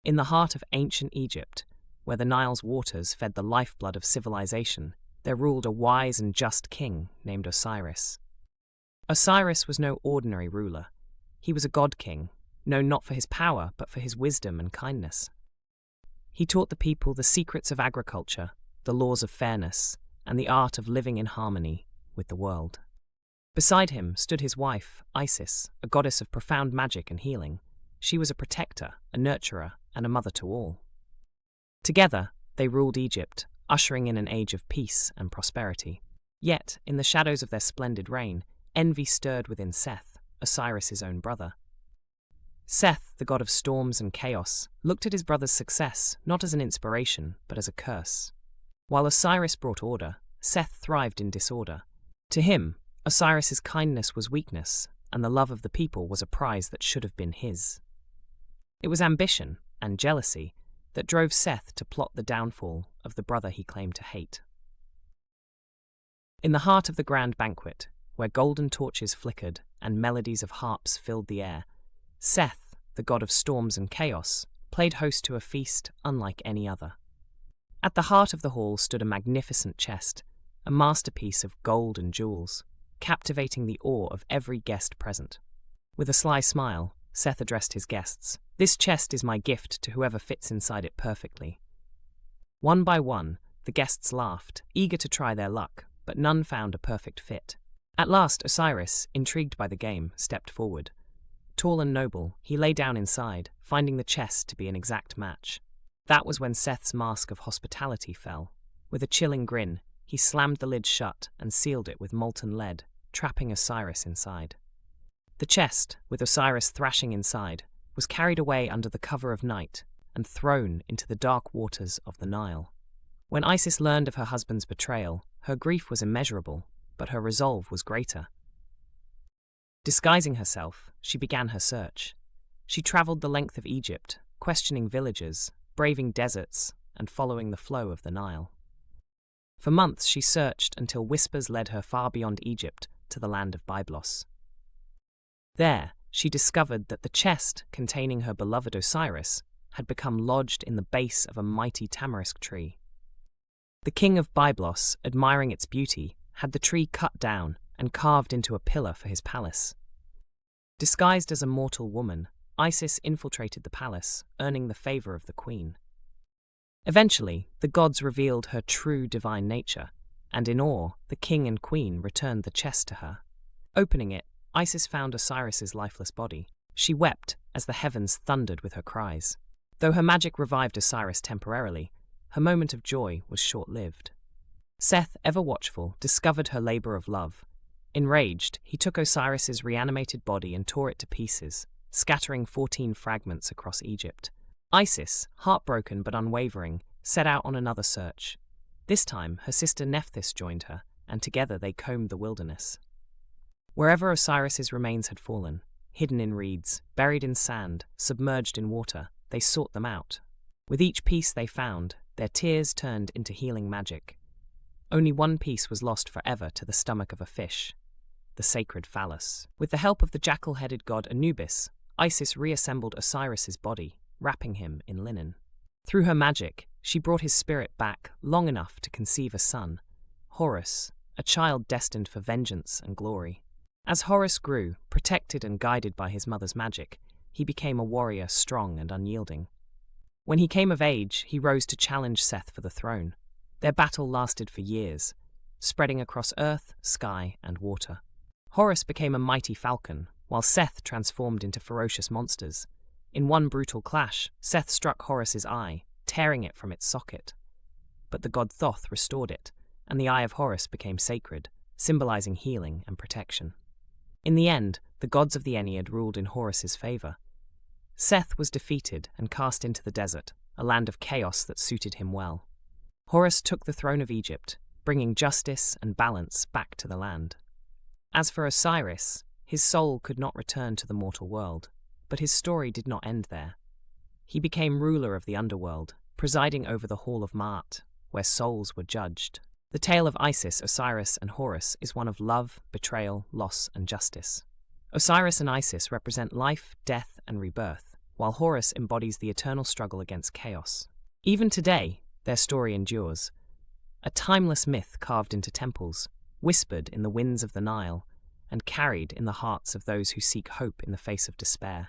In the heart of ancient Egypt, where the Nile's waters fed the lifeblood of civilization, there ruled a wise and just king named Osiris. Osiris was no ordinary ruler. He was a god king, known not for his power but for his wisdom and kindness. He taught the people the secrets of agriculture, the laws of fairness, and the art of living in harmony with the world. Beside him stood his wife, Isis, a goddess of profound magic and healing. She was a protector, a nurturer, and a mother to all. Together, they ruled Egypt, ushering in an age of peace and prosperity. Yet, in the shadows of their splendid reign, envy stirred within Seth, Osiris's own brother. Seth, the god of storms and chaos, looked at his brother's success not as an inspiration, but as a curse. While Osiris brought order, Seth thrived in disorder. To him, Osiris's kindness was weakness, and the love of the people was a prize that should have been his. It was ambition and jealousy that drove Seth to plot the downfall of the brother he claimed to hate. In the heart of the grand banquet, where golden torches flickered and melodies of harps filled the air, Seth, the god of storms and chaos, played host to a feast unlike any other. At the heart of the hall stood a magnificent chest, a masterpiece of gold and jewels, captivating the awe of every guest present. With a sly smile, Seth addressed his guests. "This chest is my gift to whoever fits inside it perfectly." One by one, the guests laughed, eager to try their luck, but none found a perfect fit. At last, Osiris, intrigued by the game, stepped forward. Tall and noble, he lay down inside, finding the chest to be an exact match. That was when Seth's mask of hospitality fell. With a chilling grin, he slammed the lid shut and sealed it with molten lead, trapping Osiris inside. The chest, with Osiris thrashing inside, was carried away under the cover of night and thrown into the dark waters of the Nile. When Isis learned of her husband's betrayal, her grief was immeasurable, but her resolve was greater. Disguising herself, she began her search. She traveled the length of Egypt, questioning villagers, braving deserts, and following the flow of the Nile. For months she searched until whispers led her far beyond Egypt to the land of Byblos. There, she discovered that the chest containing her beloved Osiris had become lodged in the base of a mighty tamarisk tree. The king of Byblos, admiring its beauty, had the tree cut down and carved into a pillar for his palace. Disguised as a mortal woman, Isis infiltrated the palace, earning the favor of the queen. Eventually, the gods revealed her true divine nature, and in awe, the king and queen returned the chest to her. Opening it, Isis found Osiris's lifeless body. She wept as the heavens thundered with her cries. Though her magic revived Osiris temporarily, her moment of joy was short-lived. Seth, ever watchful, discovered her labor of love. Enraged, he took Osiris's reanimated body and tore it to pieces, scattering 14 fragments across Egypt. Isis, heartbroken but unwavering, set out on another search. This time, her sister Nephthys joined her, and together they combed the wilderness. Wherever Osiris's remains had fallen, hidden in reeds, buried in sand, submerged in water, they sought them out. With each piece they found, their tears turned into healing magic. Only one piece was lost forever to the stomach of a fish, the sacred phallus. With the help of the jackal-headed god Anubis, Isis reassembled Osiris's body, wrapping him in linen. Through her magic, she brought his spirit back long enough to conceive a son, Horus, a child destined for vengeance and glory. As Horus grew, protected and guided by his mother's magic, he became a warrior strong and unyielding. When he came of age, he rose to challenge Seth for the throne. Their battle lasted for years, spreading across earth, sky, and water. Horus became a mighty falcon, while Seth transformed into ferocious monsters. In one brutal clash, Seth struck Horus's eye, tearing it from its socket. But the god Thoth restored it, and the eye of Horus became sacred, symbolizing healing and protection. In the end, the gods of the Ennead ruled in Horus's favor. Seth was defeated and cast into the desert, a land of chaos that suited him well. Horus took the throne of Egypt, bringing justice and balance back to the land. As for Osiris, his soul could not return to the mortal world, but his story did not end there. He became ruler of the underworld, presiding over the Hall of Maat, where souls were judged. The tale of Isis, Osiris, and Horus is one of love, betrayal, loss, and justice. Osiris and Isis represent life, death, and rebirth, while Horus embodies the eternal struggle against chaos. Even today, their story endures, a timeless myth carved into temples, whispered in the winds of the Nile, and carried in the hearts of those who seek hope in the face of despair.